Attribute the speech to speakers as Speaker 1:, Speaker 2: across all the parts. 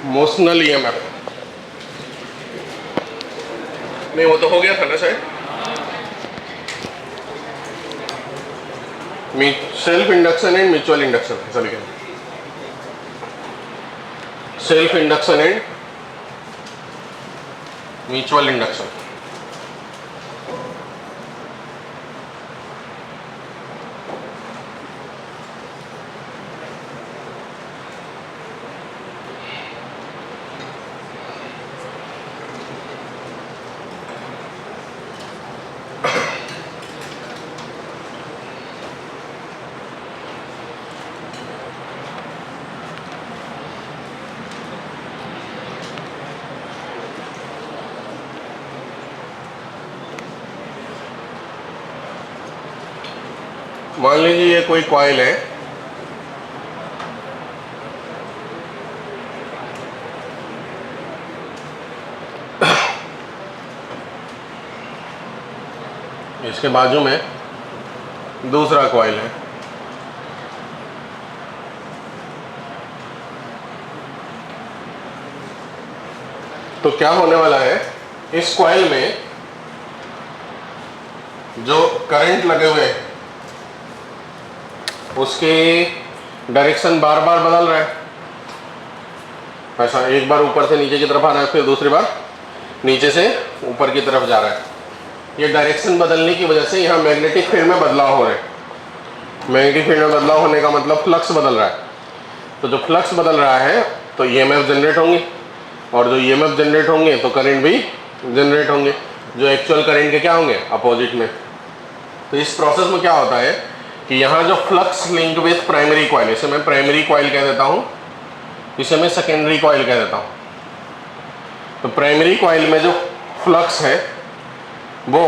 Speaker 1: Motional EMF नहीं, वो तो हो गया था ना शायद। Self induction and mutual induction, ऐसा लिखा है। Self induction and mutual induction. मान लीजिए ये कोई कॉइल है, इसके बाजू में दूसरा कॉइल है। तो क्या होने वाला है, इस कॉइल में जो करंट लगे हुए हैं उसके डायरेक्शन बार बार बदल रहा है। ऐसा एक बार ऊपर से नीचे की तरफ आ रहा है, फिर दूसरी बार नीचे से ऊपर की तरफ जा रहा है। ये डायरेक्शन बदलने की वजह से यहाँ मैग्नेटिक फील्ड में बदलाव हो रहे हैं। मैग्नेटिक फील्ड में बदलाव होने का मतलब फ्लक्स बदल रहा है। तो जो फ्लक्स बदल रहा है तो ईएमएफ जनरेट होंगे, और जो ईएमएफ जनरेट होंगे तो करंट भी जनरेट होंगे, जो एक्चुअल करंट के क्या होंगे, अपोजिट में। तो इस प्रोसेस में क्या होता है कि यहाँ जो flux link with primary coil, इसे मैं प्राइमरी कॉइल कह देता हूँ, इसे मैं सेकेंडरी कॉइल कह देता हूँ। तो प्राइमरी कॉइल में जो फ्लक्स है वो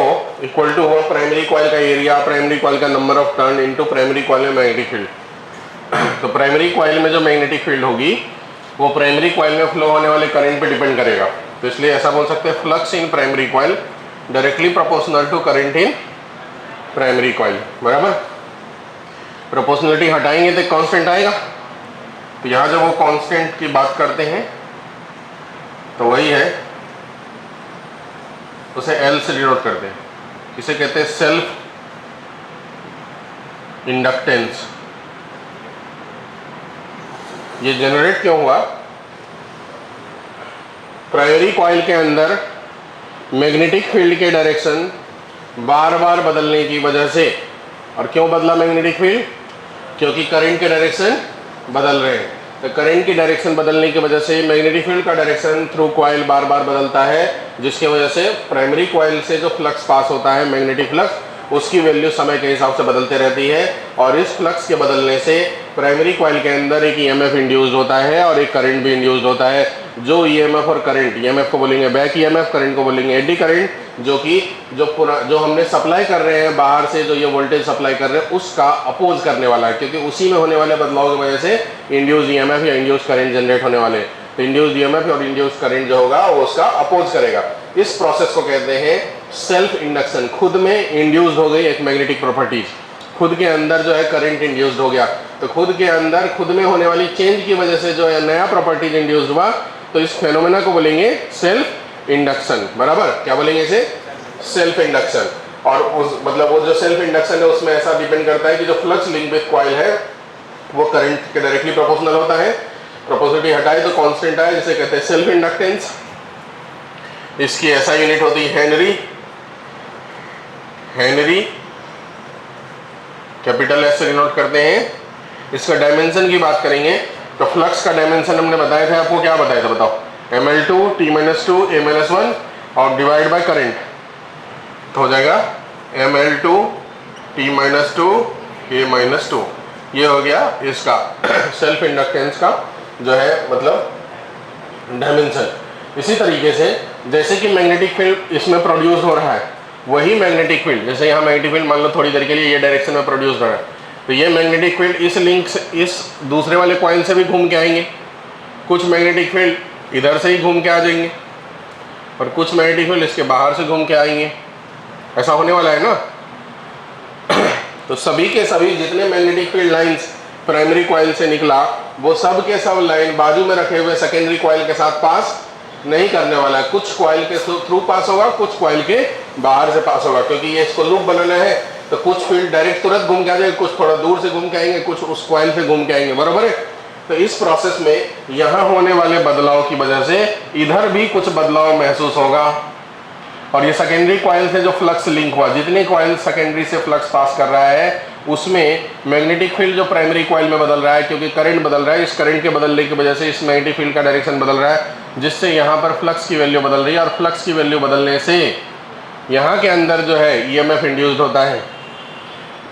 Speaker 1: इक्वल टू हो प्राइमरी कॉइल का एरिया, प्राइमरी कॉइल का number of turn into primary coil में मैग्नेटिक फील्ड। तो प्राइमरी कॉइल में जो मैग्नेटिक फील्ड होगी वो प्राइमरी कॉइल में फ्लो होने वाले करंट पे डिपेंड करेगा। तो इसलिए ऐसा बोल सकते हैं, flux in primary coil directly proportional to current in primary coil. बराबर, प्रोपोर्शनलिटी हटाएंगे तो कांस्टेंट आएगा। तो यहाँ जब वो कांस्टेंट की बात करते हैं तो वही है, उसे L से डिनोट करते हैं। इसे कहते हैं सेल्फ इंडक्टेंस। ये जनरेट क्यों हुआ, प्राइमरी कॉइल के अंदर मैग्नेटिक फील्ड के डायरेक्शन बार बार बदलने की वजह से। और क्यों बदला मैग्नेटिक फील्ड, क्योंकि करंट के डायरेक्शन बदल रहे हैं। तो करंट की डायरेक्शन बदलने की वजह से मैग्नेटिक फील्ड का डायरेक्शन थ्रू कॉइल बार बार बदलता है, जिसकी वजह से प्राइमरी कॉइल से जो फ्लक्स पास होता है, मैग्नेटिक फ्लक्स, उसकी वैल्यू समय के हिसाब से बदलते रहती है। और इस फ्लक्स के बदलने से प्राइमरी कॉइल के अंदर एक ईएमएफ इंड्यूस्ड होता है और एक करंट भी इंड्यूस्ड होता है। जो ईएमएफ और करंट, ईएमएफ को बोलेंगे बैक ईएमएफ, करंट को बोलेंगे एडी करंट, जो कि जो हमने सप्लाई कर रहे हैं बाहर से, जो ये वोल्टेज सप्लाई कर रहे हैं उसका अपोज करने वाला है, क्योंकि उसी में होने वाले बदलाव की वजह से इंड्यूस्ड ईएमएफ या इंड्यूस्ड करंट जनरेट होने वाले। तो इंड्यूस्ड ईएमएफ और इंड्यूस्ड करंट जो होगा वो उसका अपोज करेगा। इस प्रोसेस को कहते हैं सेल्फ इंडक्शन। खुद में इंड्यूस्ड हो गई एक मैग्नेटिक प्रॉपर्टीज, खुद के अंदर जो है करंट इंड्यूस्ड हो गया। तो खुद के अंदर खुद में होने वाली चेंज की वजह से जो है नया प्रॉपर्टीज इंड्यूस्ड हुआ। तो इस फेनोमेना को बोलेंगे सेल्फ इंडक्शन। बराबर, क्या बोलेंगे इसे, सेल्फ इंडक्शन। और उस मतलब वो जो सेल्फ इंडक्शन है उसमें ऐसा डिपेंड करता है कि जो फ्लक्स लिंक विद कॉइल है वो करंट के डायरेक्टली प्रोपोर्शनल होता है। प्रोपोर्शनलिटी हटाए तो कांस्टेंट आए, जिसे कहते हैं सेल्फ इंडक्टेंस। इसकी ऐसा यूनिट होती है हेनरी। हेनरी कैपिटल एस से डिनोट करते हैं। इसका डायमेंशन की बात करेंगे तो फ्लक्स का डायमेंशन हमने बताया था, आपको क्या बताया था बताओ, ml2 t-2 a-1 और डिवाइड बाय करंट, तो हो जाएगा ml2 t-2 a-2। ये हो गया इसका सेल्फ इंडक्टेंस का जो है मतलब डायमेंशन। इसी तरीके से जैसे कि मैग्नेटिक फील्ड इसमें प्रोड्यूस हो रहा है, वही मैग्नेटिक फील्ड, जैसे यहाँ मैग्नेटिक फील्ड मान लो थोड़ी देर के लिए ये डायरेक्शन में प्रोड्यूस हो रहा है, तो ये मैग्नेटिक फील्ड इस लिंक से, इस दूसरे वाले कॉइल से भी घूम के आएंगे। कुछ मैग्नेटिक फील्ड इधर से ही घूम के आ जाएंगे और कुछ मैग्नेटिक फील्ड इसके बाहर से घूम के आएंगे। ऐसा होने वाला है ना। तो सभी के सभी जितने magnetic field lines primary coil से निकला वो सब के सब लाइन बाजू में रखे हुए सेकेंडरी कॉइल के साथ पास नहीं करने वाला है। कुछ कॉइल के थ्रू पास होगा, कुछ कॉइल के बाहर से पास होगा, क्योंकि ये इसको लूप बनाना है। तो कुछ फील्ड डायरेक्ट तुरंत घूम के आ जाएगा, कुछ थोड़ा दूर से घूम के आएंगे, कुछ उस कॉइल पे घूम के आएंगे, बराबर है। तो इस प्रोसेस में यहाँ होने वाले बदलाव की वजह से इधर भी कुछ बदलाव महसूस होगा। और ये सेकेंडरी कॉइल से जो फ्लक्स लिंक हुआ, जितने कॉइल सेकेंडरी से फ्लक्स पास कर रहा है उसमें मैग्नेटिक फील्ड जो प्राइमरी कॉइल में बदल रहा है, क्योंकि करंट बदल रहा है, इस करंट के बदलने की वजह से इस मैग्नेटिक फील्ड का डायरेक्शन बदल रहा है, जिससे यहाँ पर फ्लक्स की वैल्यू बदल रही है। और फ्लक्स की वैल्यू बदलने से यहाँ के अंदर जो है ईएमएफ इंड्यूस्ड होता है,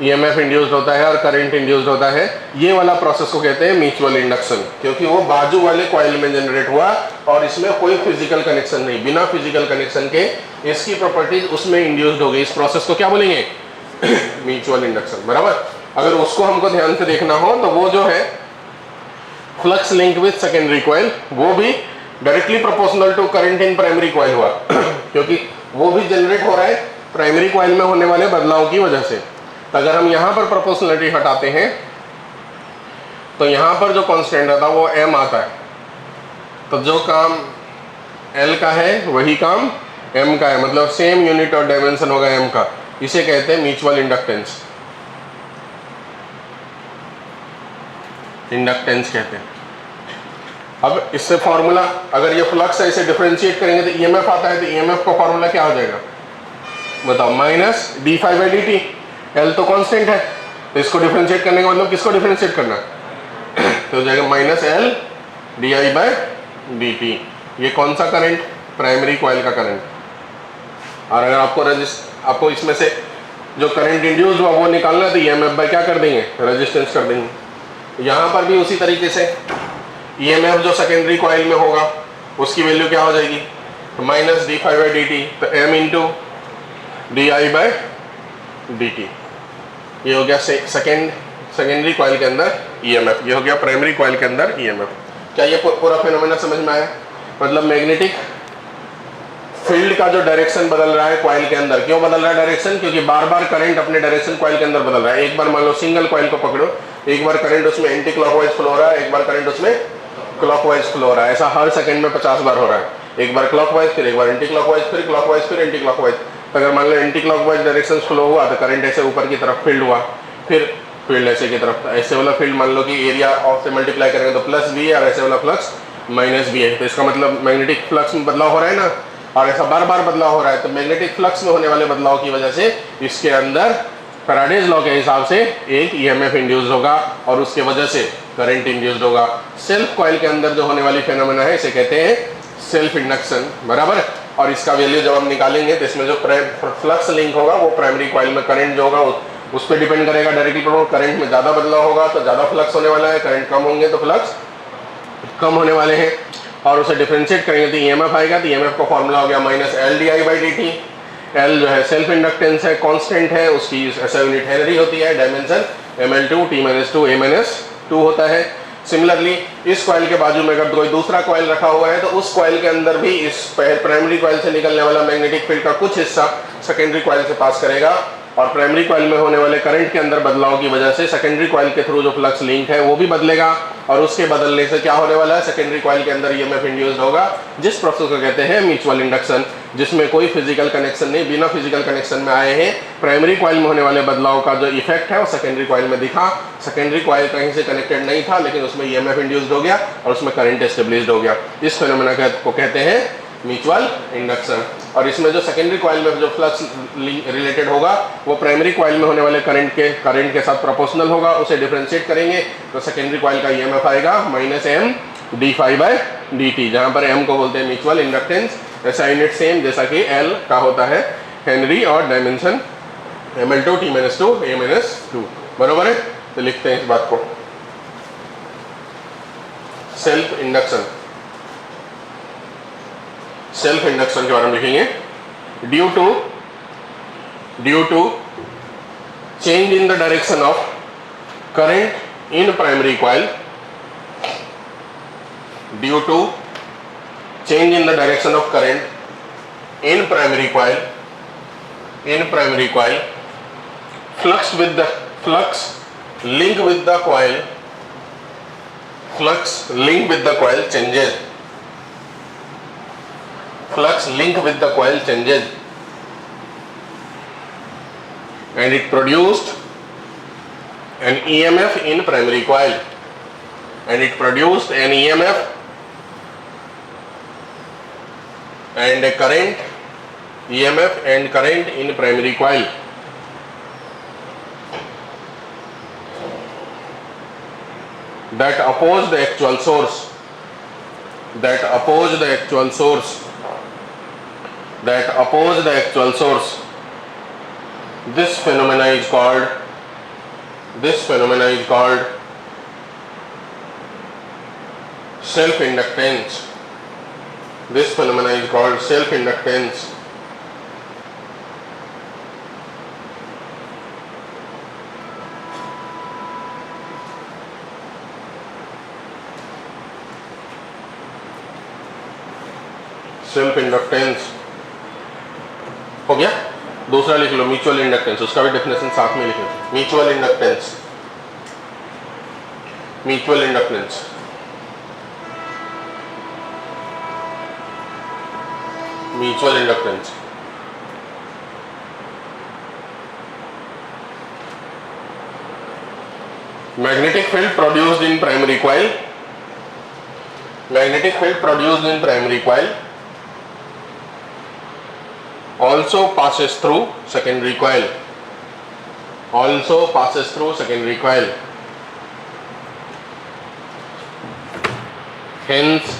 Speaker 1: ईएमएफ इंड्यूस्ड होता है और करंट इंड्यूस्ड होता है। ये वाला प्रोसेस को कहते हैं म्यूचुअल इंडक्शन, क्योंकि वो बाजू वाले कॉइल में जनरेट हुआ और इसमें कोई फिजिकल कनेक्शन नहीं, बिना फिजिकल कनेक्शन के इसकी प्रॉपर्टीज उसमें इंड्यूस्ड हो गई। इस प्रोसेस को क्या बोलेंगे? म्यूचुअल इंडक्शन, बराबर। अगर उसको हमको ध्यान से देखना हो तो वो जो है flux link with secondary coil, वो भी directly proportional to current in primary coil हुआ, क्योंकि वो भी जनरेट हो रहा है प्राइमरी कॉइल में होने वाले बदलाव की वजह से। तो अगर हम यहाँ पर प्रोपोर्शनलिटी हटाते हैं तो यहाँ पर जो कांस्टेंट आता है वो m आता है। तो जो काम L का है वही काम m का है, मतलब सेम यूनिट और डायमेंशन होगा m का। इसे कहते हैं म्यूचुअल इंडक्टेंस, इंडक्टेंस कहते हैं। अब इससे फॉर्मूला, अगर ये फ्लक्स है इसे डिफरेंशिएट करेंगे तो ईएमएफ आता है, तो ईएमएफ का फॉर्मूला क्या हो जाएगा बताओ? Minus d∅/dt। L तो कांस्टेंट है, तो इसको डिफरेंशिएट करने का मतलब किसको डिफरेंशिएट करना तो हो जाएगा माइनस L di/dt। ये कौन सा करंट? प्राइमरी कॉइल का करंट। और अगर आपको इसमें से जो करंट इंड्यूस हुआ वो निकालना है तो ईएमएफ बाय क्या कर देंगे? रेजिस्टेंस कर देंगे। यहाँ पर भी उसी तरीके से ईएमएफ जो सेकेंडरी कॉइल में होगा उसकी वैल्यू क्या हो जाएगी? माइनस d∅/dt, तो m इंटू di/dt। ये हो गया सेकेंडरी कॉइल के अंदर ईएमएफ, ये हो गया प्राइमरी कॉइल के अंदर ईएमएफ। क्या ये पूरा फेनोमेना समझ में आया? मतलब मैग्नेटिक फील्ड का जो डायरेक्शन बदल रहा है कॉइल के अंदर, क्यों बदल रहा है डायरेक्शन? क्योंकि बार बार करंट अपने डायरेक्शन कॉइल के अंदर बदल रहा है। एक बार मान लो सिंगल कॉइल को पकड़ो, एक बार करंट उसमें एंटी क्लॉकवाइज फ्लो हो रहा है, एक बार करंट उसमें क्लॉकवाइज फ्लो हो रहा है। ऐसा हर सेकंड में 50 बार हो रहा है। एक बार क्लॉकवाइज, फिर एक बार एंटी क्लॉकवाइज, फिर क्लॉकवाइज, फिर एंटी क्लॉकवाइज। अगर मान लो एंटी क्लॉकवाइज डायरेक्शन फ्लो हुआ तो करंट ऐसे ऊपर की तरफ फील्ड हुआ, फिर फील्ड ऐसे की तरफ, ऐसे वाला फील्ड मान लो कि एरिया ऑफ से मल्टीप्लाई करेंगे तो प्लस बी है और ऐसे वाला फ्लक्स माइनस बी है। तो इसका मतलब मैग्नेटिक फ्लक्स में बदलाव हो रहा है ना, और ऐसा बार बार बदलाव हो रहा है। तो मैग्नेटिक फ्लक्स में होने वाले बदलाव की वजह से इसके अंदर फैराडेज लॉ के हिसाब से एक ईएमएफ इंड्यूस होगा और उसके वजह से करंट इंड्यूस्ड होगा। सेल्फ कॉइल के अंदर जो होने वाली फेनोमेना है इसे कहते हैं सेल्फ इंडक्शन, बराबर। और इसका वैल्यू जब हम निकालेंगे तो इसमें जो फ्लक्स लिंक होगा वो प्राइमरी कॉइल में करंट जो होगा उस पर डिपेंड करेगा डायरेक्टली। करंट में ज़्यादा बदलाव होगा तो ज़्यादा फ्लक्स होने वाला है, करंट कम होंगे तो फ्लक्स कम होने वाले हैं। और उसे डिफरेंशिएट करेंगे तो ईएमएफ आएगा। तो ईएमएफ का फॉर्मूला हो गया माइनस L di/dt। L जो है सेल्फ इंडक्टेंस है, कांस्टेंट है, उसकी ऐसा यूनिट हेनरी होती है, डायमेंशन ml2 t-2 a-2 होता है। सिमिलरली इस कॉइल के बाजू में अगर कोई दूसरा कॉइल रखा हुआ है तो उस कॉइल के अंदर भी इस प्राइमरी कॉइल से निकलने वाला मैग्नेटिक फील्ड का कुछ हिस्सा सेकेंडरी कॉइल से पास करेगा और प्राइमरी कॉइल में होने वाले करंट के अंदर बदलाव की वजह से सेकेंडरी कॉइल के थ्रू जो फ्लक्स लिंक है वो भी बदलेगा और उसके बदलने से क्या होने वाला है? सेकेंडरी कॉइल के अंदर ईएमएफ इंड्यूस्ड होगा, जिस प्रोसेस को कहते हैं म्यूचुअल इंडक्शन, जिसमें कोई फिजिकल कनेक्शन नहीं, बिना फिजिकल कनेक्शन में आए हैं। प्राइमरी कॉइल में होने वाले बदलाव का जो इफेक्ट है वो सेकेंडरी कॉइल में दिखा। सेकेंडरी कॉइल कहीं से कनेक्टेड नहीं था लेकिन उसमें ईएमएफ इंड्यूस्ड हो गया और उसमें करंट एस्टेब्लिश्ड हो गया। इस फेनोमेना को कहते हैं म्यूचुअल इंडक्शन। और इसमें जो सेकेंडरी कॉइल में जो फ्लक्स रिलेटेड होगा वो प्राइमरी कॉइल में होने वाले करंट के साथ प्रोपोर्शनल होगा। उसे डिफरेंशिएट करेंगे तो सेकेंडरी कॉइल का ईएमएफ आएगा माइनस m d∅/dt, जहां पर m को बोलते हैं म्यूचुअल इंडक्टेंस। ऐसा यूनिट सेम जैसा कि L का होता है हेनरी और डायमेंशन ml2 t-2 a-2, बरोबर है। तो लिखते हैं इस बात को, सेल्फ इंडक्शन, सेल्फ इंडक्शन के बारे में लिखेंगे। Due to change in the direction of current in primary coil, due to change in the direction of current in primary coil, flux link with the coil flux link with the coil changes. Flux link with the coil changes, and it produced an EMF in primary coil, and it produced an EMF and a current, EMF and current in primary coil. That oppose the actual source, that oppose the actual source, that oppose the actual source. This phenomena is called self-inductance. This phenomena is called self-inductance. Self inductance हो गया। दूसरा लिख लो mutual inductance, उसका भी definition साथ में लिख लो। Mutual inductance, mutual inductance, mutual inductance. Magnetic field produced in primary coil, magnetic field produced in primary coil also passes through secondary coil, also passes through secondary coil. Hence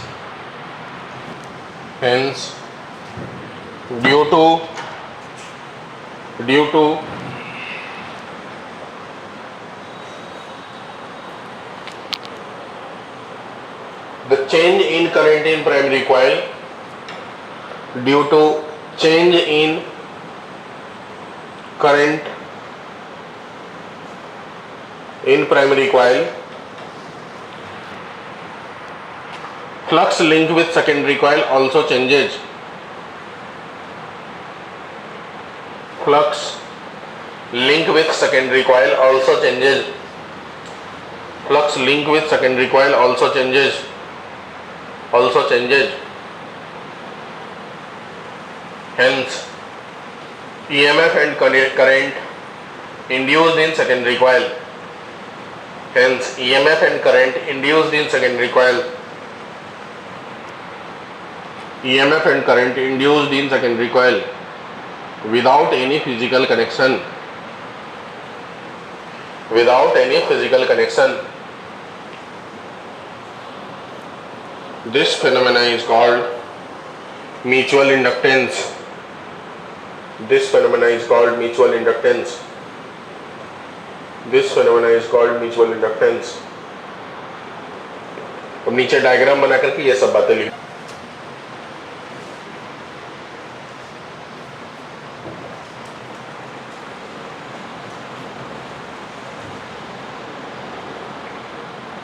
Speaker 1: due to the change in current in primary coil, due to change in current in primary coil, flux linked with secondary coil also changes. Flux linked with secondary coil also changes. Flux linked with secondary coil also changes. Hence EMF and current induced in secondary coil. Hence EMF and current induced in secondary coil. EMF and current induced in secondary coil without any physical connection. Without any physical connection. This phenomena is called mutual inductance. This phenomena is called mutual inductance. This phenomena is called mutual inductance. अब नीचे diagram बना करके ये सब बातें लिख।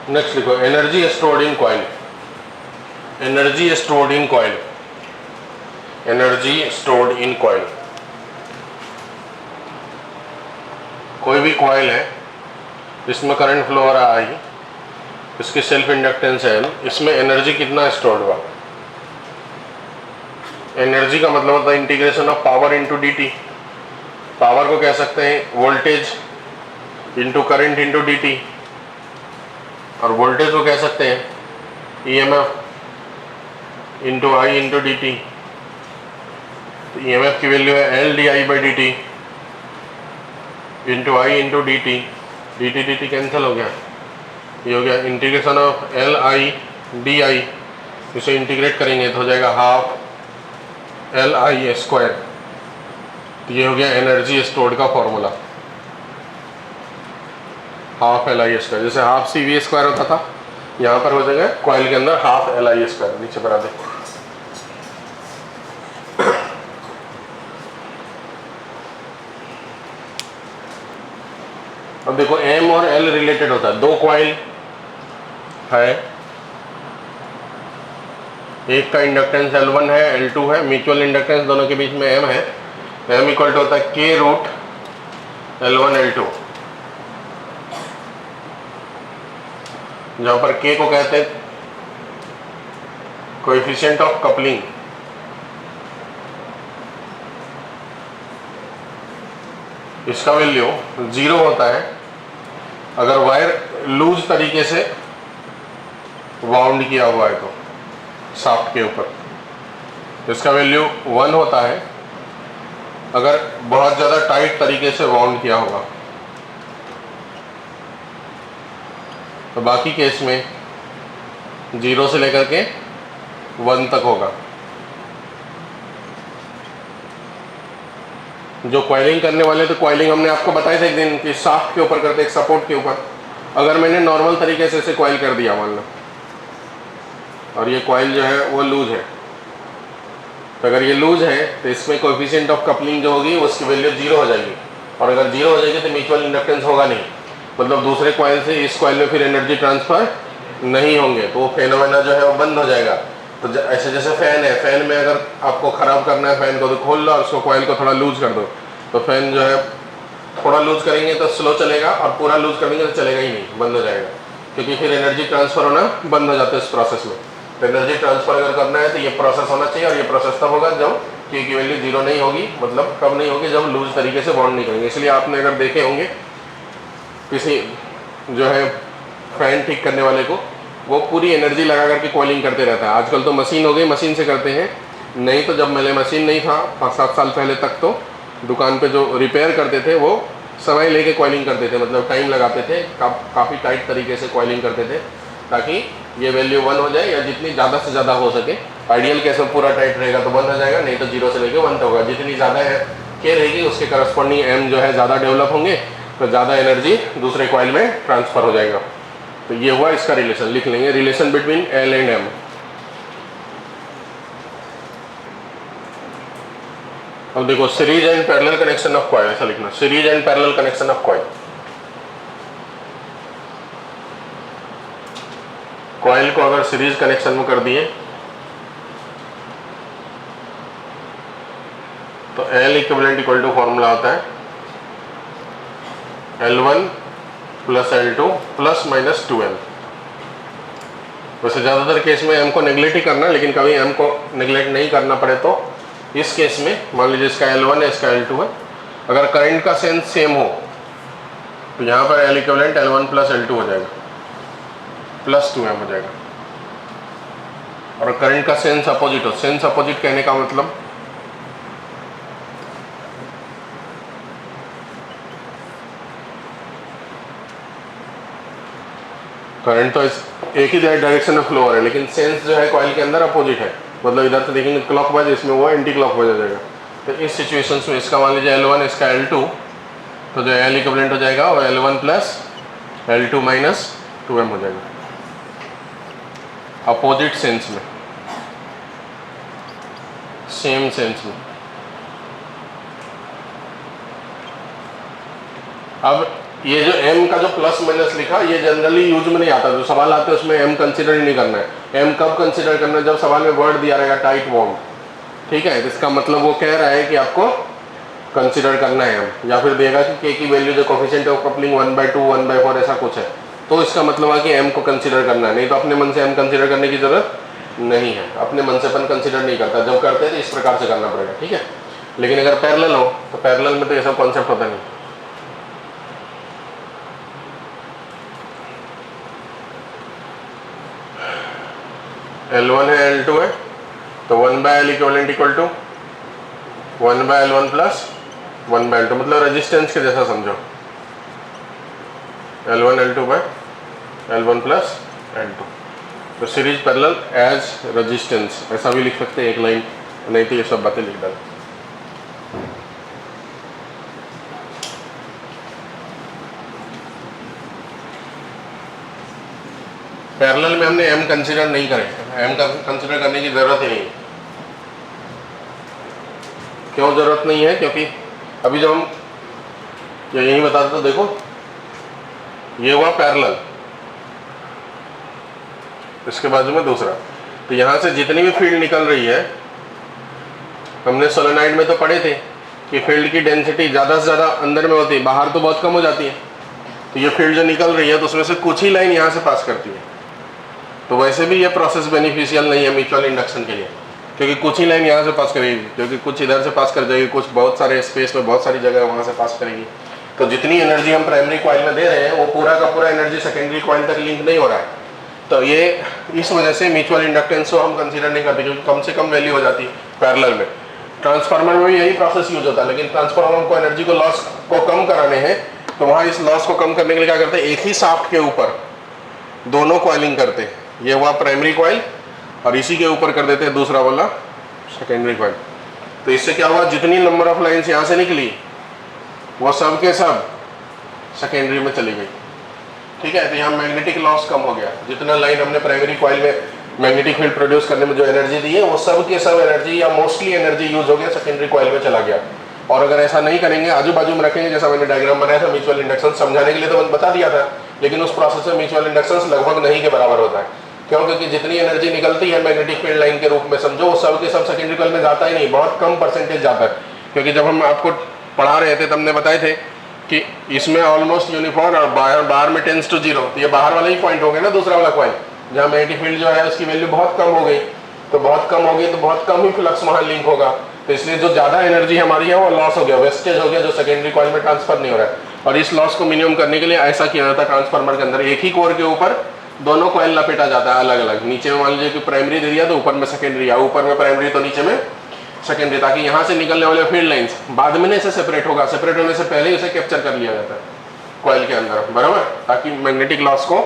Speaker 1: Next लिखो energy stored in coil. Energy stored in coil, energy stored in coil. कोई भी कॉइल है इसमें करंट फ्लो हो रहा है, इसकी सेल्फ इंडक्टेंस है L, इसमें एनर्जी कितना स्टोर्ड हुआ। एनर्जी का मतलब होता है integration of power into dt। Power को कह सकते हैं voltage into current into dt, और वोल्टेज को कह सकते हैं EMF into I into dt। तो EMF की वैल्यू है L di/dt into I into dt। dt cancel हो गया, ये हो गया इंटीग्रेशन ऑफ Li di। इसे इंटीग्रेट करेंगे तो हो जाएगा हाफ Li स्क्वायर। तो ये हो गया एनर्जी स्टोर्ड का फॉर्मूला, हाफ Li स्क्वायर। जैसे हाफ CV स्क्वायर होता था, यहाँ पर हो जाएगा कॉइल के अंदर हाफ Li स्क्वायर। नीचे बना दे। अब देखो M और L रिलेटेड होता है। दो कॉइल है, एक का इंडक्टेंस L1 है, L2 है, म्यूचुअल इंडक्टेंस दोनों के बीच में M है। M इक्वल टू होता है K रूट L1 L2। जहां पर के को कहते हैं कोएफिशिएंट ऑफ कपलिंग, इसका वैल्यू 0 होता है अगर वायर लूज तरीके से वाउंड किया हुआ है तो शाफ्ट के ऊपर। इसका वैल्यू 1 होता है अगर बहुत ज़्यादा टाइट तरीके से वाउंड किया होगा। तो बाकी केस में 0 से लेकर के 1 तक होगा। जो कॉइलिंग करने वाले, तो कॉइलिंग हमने आपको बताया था एक दिन कि शाफ्ट के ऊपर करते, एक सपोर्ट के ऊपर। अगर मैंने नॉर्मल तरीके से इसे कॉइल कर दिया मान लो, और ये कॉइल जो है वो लूज है, तो अगर ये लूज है तो इसमें कोएफिशिएंट ऑफ कपलिंग जो होगी उसकी वैल्यू 0 हो जाएगी। और अगर 0 हो जाएगी तो म्यूचुअल इंडक्टेंस होगा नहीं, मतलब दूसरे कॉइल से इस कॉइल में फिर एनर्जी ट्रांसफर नहीं होंगे, तो वो फेनोमेना जो है वो बंद हो जाएगा। तो ऐसे जैसे फैन है, फैन में अगर आपको ख़राब करना है फैन को, तो खोल लो और उसको कॉइल को थोड़ा लूज कर दो, तो फैन जो है थोड़ा लूज करेंगे तो स्लो चलेगा, और पूरा लूज करेंगे तो चलेगा ही नहीं, बंद हो जाएगा, क्योंकि फिर एनर्जी ट्रांसफ़र होना बंद हो जाता है इस प्रोसेस में। तो एनर्जी ट्रांसफ़र अगर करना है तो ये प्रोसेस होना चाहिए, और ये प्रोसेस तब होगा जब के की वैल्यू 0 नहीं होगी, मतलब कब नहीं होगी, जब लूज तरीके से बाउंड नहीं करेंगे। इसलिए आपने अगर देखे होंगे किसी जो है फैन ठीक करने वाले को, वो पूरी एनर्जी लगा करके कॉइलिंग करते रहता है। आजकल तो मशीन हो गई, मशीन से करते हैं, नहीं तो जब मेरे मशीन नहीं था 5-7 साल पहले तक, तो दुकान पे जो रिपेयर करते थे वो समय लेके कॉइलिंग करते थे, मतलब टाइम लगाते थे, काफ़ी टाइट तरीके से कॉइलिंग करते थे, ताकि ये वैल्यू 1 हो जाए, या जितनी ज़्यादा से ज़्यादा हो सके। आइडियल केस में पूरा टाइट रहेगा तो 1 हो जाएगा, नहीं तो 0 से लेके 1 तक होगा। जितनी ज़्यादा के रहेगी उसके करस्पॉन्डिंग एम जो है ज़्यादा डेवलप होंगे, तो ज़्यादा एनर्जी दूसरे कॉइल में ट्रांसफ़र हो जाएगा। तो ये हुआ इसका रिलेशन, लिख लेंगे relation between L and M. अब देखो series and parallel connection of coil, ऐसा लिखना, series and parallel connection of coil. Coil को अगर सीरीज कनेक्शन में कर दिए तो L equivalent equal to formula होता है L1 plus L2 plus minus 2M। वैसे ज़्यादातर केस में M को नेग्लेक्ट ही करना, लेकिन कभी M को नेग्लेक्ट नहीं करना पड़े तो इस केस में मान लीजिए इसका L1 है, इसका L2 है, अगर करंट का सेंस सेम हो तो यहाँ पर L equivalent L1 plus L2 हो जाएगा, प्लस 2M हो जाएगा। और करंट का सेंस अपोजिट हो, सेंस अपोजिट कहने का मतलब करंट तो एक ही डायरेक्शन में फ्लो हो रहा है, लेकिन सेंस जो है कॉइल के अंदर अपोजिट है, मतलब इधर से देखेंगे क्लॉकवाइज, इसमें वो एंटी क्लॉकवाइज हो जाएगा। तो इस सिचुएशंस में इसका मान लीजिए L1, इसका L2, तो जो L इक्विवेलेंट हो जाएगा वो L1 plus L2 minus 2M हो जाएगा, अपोजिट सेंस में, सेम सेंस में। अब ये जो M का जो प्लस माइनस लिखा, ये जनरली यूज में नहीं आता, जो सवाल आते हैं उसमें M कंसीडर ही नहीं करना है। M कब कंसीडर करना है, जब सवाल में वर्ड दिया रहेगा टाइट वाउंड, ठीक है, तो इसका मतलब वो कह रहा है कि आपको कंसीडर करना है M, या फिर देगा कि K की वैल्यू जो कोफिशिएंट ऑफ कपलिंग 1/2 1/4 ऐसा कुछ है, तो इसका मतलब है कि M को कंसीडर करना है, नहीं तो अपने मन से M कंसीडर करने की जरूरत नहीं है। अपने मन से अपन कंसीडर नहीं करता, जब करते हैं तो इस प्रकार से करना पड़ेगा, ठीक है। लेकिन अगर पैरेलल हो तो पैरेलल में तो ये सब कॉन्सेप्ट होता नहीं। L1 है, L2 है, तो 1/L equivalent equal to 1/L1 plus 1/L2, मतलब रेजिस्टेंस के जैसा समझो, L1 L2/L1 प्लस L2। तो सीरीज पैरेलल एज रेजिस्टेंस ऐसा भी लिख सकते हैं एक लाइन, नहीं तो ये सब बातें लिख डाल। पैरेलल में हमने M कंसीडर नहीं करे, M का कंसीडर करने की जरूरत ही नहीं है। क्यों जरूरत नहीं है, क्योंकि अभी जब हम यही बताते तो देखो ये हुआ पैरेलल, इसके बाजू में दूसरा, तो यहाँ से जितनी भी फील्ड निकल रही है, हमने सोलेनॉइड में तो पढ़े थे कि फील्ड की डेंसिटी ज़्यादा से ज़्यादा अंदर में होती है, बाहर तो बहुत कम हो जाती है, तो ये फील्ड जो निकल रही है तो उसमें से कुछ ही लाइन यहाँ से पास करती है। तो वैसे भी ये प्रोसेस बेनिफिशियल नहीं है म्यूचुअल इंडक्शन के लिए, क्योंकि कुछ ही लाइन यहाँ से पास करेगी, क्योंकि कुछ इधर से पास कर जाएगी, कुछ बहुत सारे स्पेस में बहुत सारी जगह वहाँ से पास करेगी। तो जितनी एनर्जी हम प्राइमरी कॉइल में दे रहे हैं वो पूरा का पूरा एनर्जी सेकेंडरी कॉइल तक लिंक नहीं हो रहा है। तो ये इस वजह से म्यूचुअल इंडक्टेंस को हम कंसीडर नहीं करते, क्योंकि कम से कम वैल्यू हो जाती है पैरेलल में। ट्रांसफार्मर में भी यही प्रोसेस यूज होता है, लेकिन ट्रांसफार्मर को एनर्जी को लॉस को कम कराने हैं तो वहाँ इस लॉस को कम करने के लिए क्या करते हैं, एक ही शाफ्ट के ऊपर दोनों कॉइलिंग करते हैं। ये हुआ प्राइमरी कॉइल और इसी के ऊपर कर देते हैं दूसरा वाला सेकेंडरी कॉइल। तो इससे क्या हुआ, जितनी नंबर ऑफ लाइन्स यहाँ से निकली वो सब के सब सेकेंडरी में चली गई। ठीक है, तो यहाँ मैग्नेटिक लॉस कम हो गया। जितना लाइन हमने प्राइमरी कॉइल में मैग्नेटिक फील्ड प्रोड्यूस करने में जो एनर्जी दी है वो सब के सब एनर्जी या मोस्टली एनर्जी यूज हो गया सेकेंडरी कॉइल में चला गया। और अगर ऐसा नहीं करेंगे, आजू बाजू में रखेंगे, जैसा मैंने डायग्राम बनाया था म्यूचुअल इंडक्शन समझाने के लिए तो बता दिया था, लेकिन उस प्रोसेस में म्यूचुअल इंडक्शन लगभग नहीं के बराबर होता है। क्यों? क्योंकि जितनी एनर्जी निकलती है मैग्नेटिक फील्ड लाइन के रूप में समझो वो सब के सब सेकेंडरी कॉइल में जाता ही नहीं, बहुत कम परसेंटेज जाता है। क्योंकि जब हम आपको पढ़ा रहे थे तब हमने बताए थे कि इसमें ऑलमोस्ट यूनिफॉर्म और बाहर में टेंस टू जीरो, तो ये बाहर वाला ही पॉइंट हो गया ना दूसरा वाला कॉइल, जहाँ मैग्नेटिक फील्ड जो है उसकी वैल्यू बहुत कम हो गई। तो बहुत कम हो गई तो बहुत कम ही फ्लक्स वहाँ लिंक होगा, तो इसलिए जो ज़्यादा एनर्जी हमारी है वो लॉस हो गया, वेस्टेज हो गया, जो सेकेंडरी कॉइल में ट्रांसफर नहीं हो रहा है। और इस लॉस को मिनिमम करने के लिए ऐसा किया जाता है ट्रांसफार्मर के अंदर, एक ही कोर के ऊपर दोनों कॉइल लपेटा जाता है अलग अलग। नीचे में मान लीजिए कि प्राइमरी दे दिया तो ऊपर में सेकेंडरी, या ऊपर में प्राइमरी तो नीचे में सेकेंडरी, ताकि यहाँ से निकलने वाले फील्ड लाइंस बाद में नहीं से सेपरेट होगा, सेपरेट होने से पहले ही उसे कैप्चर कर लिया जाता है कॉइल के अंदर, बराबर, ताकि मैग्नेटिक लॉस को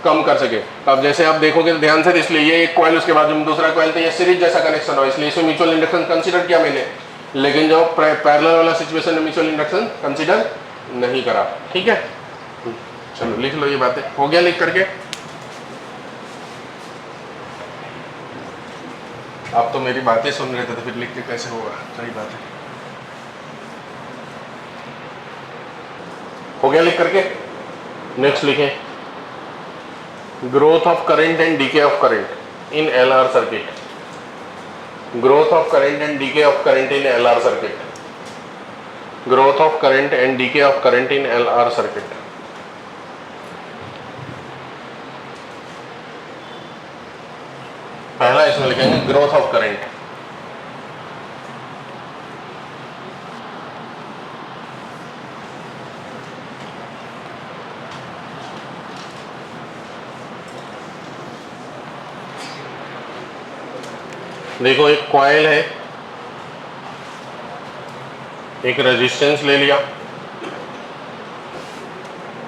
Speaker 1: कम कर सके। अब जैसे आप देखोगे ध्यान से, इसलिए ये एक कॉइल उसके बाद दूसरा कॉइल, तो ये सीरीज जैसा कनेक्शन हो, इसलिए इसमें म्यूचुअल इंडक्शन कंसीडर किया मैंने, लेकिन जो पैरेलल वाला सिचुएशन में म्यूचुअल इंडक्शन कंसीडर नहीं करा। ठीक है, चलो लिख लो ये बातें, हो गया लिख करके। आप तो मेरी बातें सुन रहे थे तो फिर लिख के कैसे होगा, सही बात है। हो गया लिख करके। नेक्स्ट लिखें, growth of current and DK of current in LR circuit. Growth of current and DK of current in LR circuit. Growth of current and DK of current in LR circuit. पहला इसमें लिखेंगे growth of current. देखो एक coil है, एक resistance ले लिया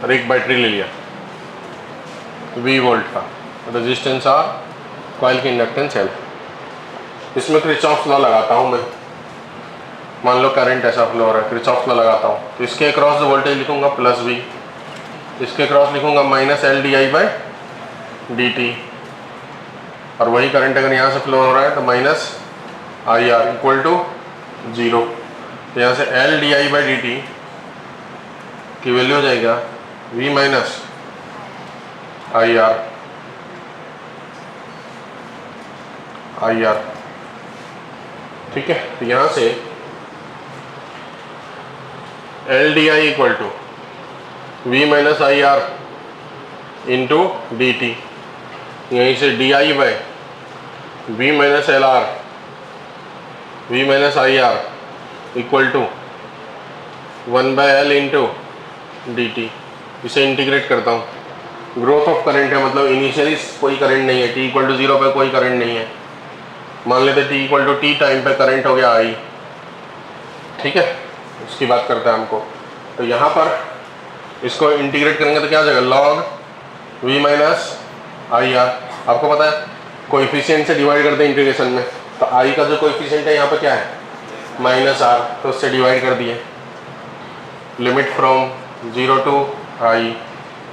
Speaker 1: और एक बैटरी ले लिया V वोल्ट का, रेजिस्टेंस और कॉइल की इंडक्टेंस L। इसमें किरचॉफ लॉ लगाता हूँ मैं, मान लो करंट ऐसा फ्लो हो रहा है, किरचॉफ लॉ लगाता हूँ, तो इसके अक्रॉस वोल्टेज लिखूंगा +V, इसके अक्रॉस लिखूंगा -LdI/dt, और वही करंट अगर यहाँ से फ्लो हो रहा है तो -IR इक्वल टू 0। तो यहाँ से LdI/dt की वैल्यू हो जाएगा V - IR। ठीक है, तो यहाँ से LdI equal to V - IR into dt, यहीं से DI/V - LR V - IR equal to 1/L into dt। इसे इंटीग्रेट करता हूँ। ग्रोथ ऑफ करंट है, मतलब इनिशियली कोई करंट नहीं है, t इक्वल टू 0 पर कोई करंट नहीं है, मान लेते t equal to t time पे करंट हो गया I। ठीक है, उसकी बात करता है हमको। तो यहाँ पर इसको इंटीग्रेट करेंगे तो क्या हो जाएगा, log V - IR। आपको पता है कोएफिशिएंट से डिवाइड करते हैं इंटीग्रेशन में, तो I का जो कोएफिशिएंट है यहाँ पर क्या है -R, तो उससे डिवाइड कर दिए। Limit from 0 to I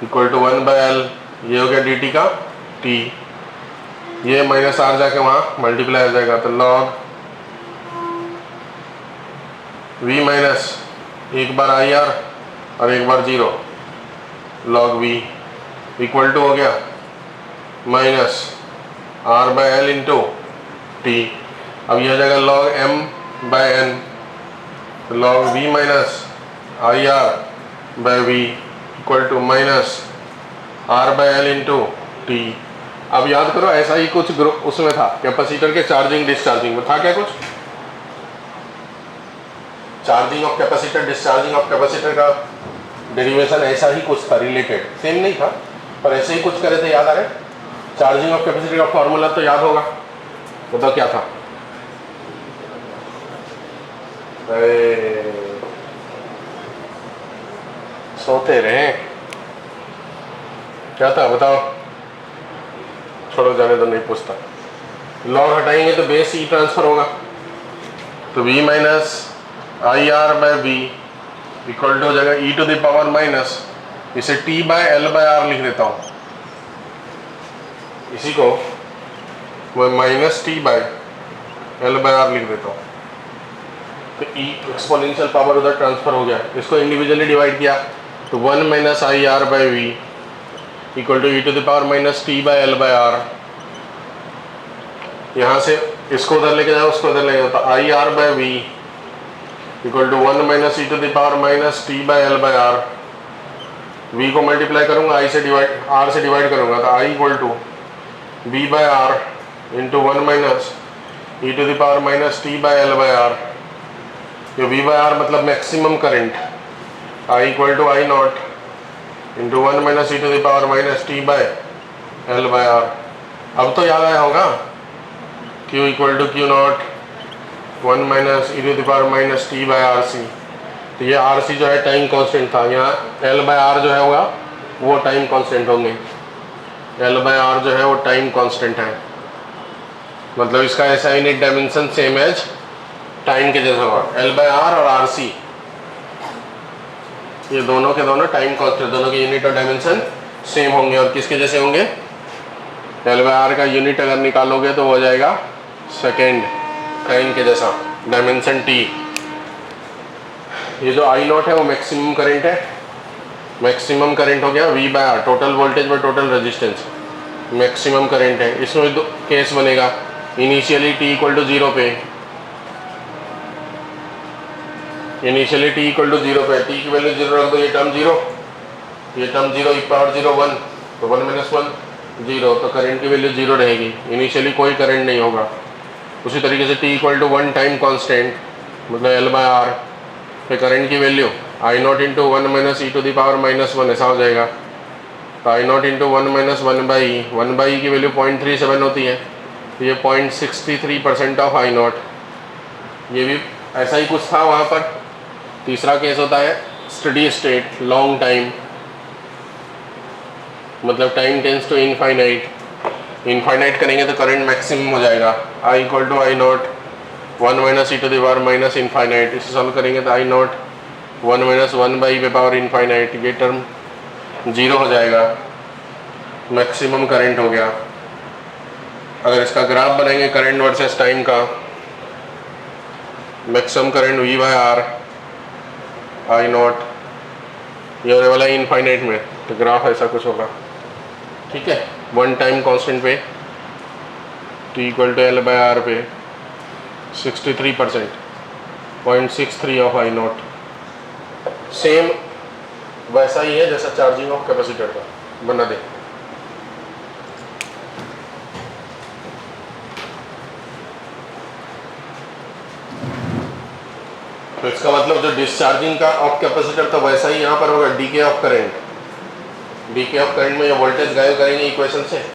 Speaker 1: equal to 1/L, ये हो गया dt का t, ये -R जाके वहाँ मल्टीप्लाई हो जाएगा, तो log V एक बार IR और एक बार 0 log V इक्वल टू हो गया -R/L इंटू t। अब यह हो जाएगा log M/N, तो log V - IR/V equal to minus R by L into T. अब याद करो ऐसा ही कुछ ग्रुप उसमें था, कैपेसिटर के चार्जिंग डिस्चार्जिंग में था क्या कुछ? Charging of capacitor discharging of capacitor का डेरिवेशन ऐसा ही कुछ था, रिलेटेड, सेम नहीं था पर ऐसे ही कुछ करे थे, याद आ रहे? चार्जिंग ऑफ कैपेसिटर का फॉर्मूला तो याद होगा, बताओ क्या था? सोते रहे, क्या था बताओ? छोड़ो जाने दो, नहीं पूछता। लॉग हटाएंगे तो बेस ई ट्रांसफर होगा, तो v minus I R by B equal to हो जाएगा E to the power minus, इसे t by L by R लिख देता हूँ, इसी को मैं minus T by L by R लिख देता हूँ। तो e एक्सपोनेंशियल पावर उधर ट्रांसफर हो गया, इसको इंडिविजुअली डिवाइड किया तो 1 minus I R by V equal to E to the power minus T by L by are. यहाँ से इसको उधर लेके जाओ, उसको उधर लेके जाओ, तो I R by V equal to 1 minus E to the power minus T by L by R. V को मल्टीप्लाई करूँगा आई से डिवाइड, आर से डिवाइड करूँगा तो I equal to V by R into 1 minus E to the power minus T by L by R. ये V by R मतलब maximum current, I equal to I not into 1 minus E to the power minus T by L by R. अब तो याद आया होगा, Q equal to Q not 1 minus E to the power minus T by R C. तो ये R C जो है time constant था, यहाँ एल बाय आर जो है होगा वो टाइम कांस्टेंट होंगे, एल बाय आर जो है वो टाइम कांस्टेंट है, मतलब इसका ऐसा unit dimension same as time के जैसा होगा। एल बाय आर और आर सी ये दोनों के दोनों टाइम कांस्टेंट, दोनों के यूनिट और डायमेंशन सेम होंगे, और किसके जैसे होंगे? एल बाय आर का यूनिट अगर निकालोगे तो हो जाएगा सेकेंड, टाइम के जैसा, डायमेंशन टी। ये जो आई नॉट है वो मैक्सिमम करंट है, मैक्सिमम करंट हो गया V by R, total voltage by total resistance, maximum current है। इसमें दो केस बनेगा, इनिशियली टी इक्वल टू 0 पे, इनिशियली टी इक्वल टू 0 पे, टी की वैल्यू 0 रख दो, ये टर्म 0, ये टर्म 0, ई पावर 0 1, तो 1 माइनस 1 0, तो करंट की वैल्यू 0 रहेगी, इनिशियली कोई करंट नहीं होगा। उसी तरीके से T equal to 1 time constant मतलब एल बाय आर पे करंट की value I not into 1 minus E to the power minus 1 ऐसा हो जाएगा, तो आई not into 1 minus 1 by E की वैल्यू 0.37 होती है, तो ये 0.63% ऑफ आई नॉट। ये भी ऐसा ही कुछ था वहाँ पर। तीसरा केस होता है स्टडी स्टेट, लॉन्ग टाइम, मतलब time tends to infinite, infinite करेंगे तो करंट मैक्सिमम हो जाएगा, I equal to I naught 1 minus E to the power minus infinite. इसे सॉल्व करेंगे तो आई नॉट 1 माइनस 1 बाई पे पावर इनफाइनाइट, ये टर्म 0 हो जाएगा, मैक्सिमम करंट हो गया। अगर इसका ग्राफ बनाएंगे करंट वर्सेस टाइम का, maximum current V by R I not, ये होने वाला है इनफाइनाइट में, तो ग्राफ ऐसा कुछ होगा, ठीक है। 1 टाइम कांस्टेंट पे T equal to L by R पे 63%, 0.63 ऑफ आई नॉट, सेम वैसा ही है जैसा चार्जिंग ऑफ कैपेसिटर का, बना दे। तो इसका मतलब जो डिस्चार्जिंग का ऑफ कैपेसिटर था वैसा ही यहाँ पर होगा, DK of current, DK of current में ये वोल्टेज गायब करेंगे इक्वेशन से,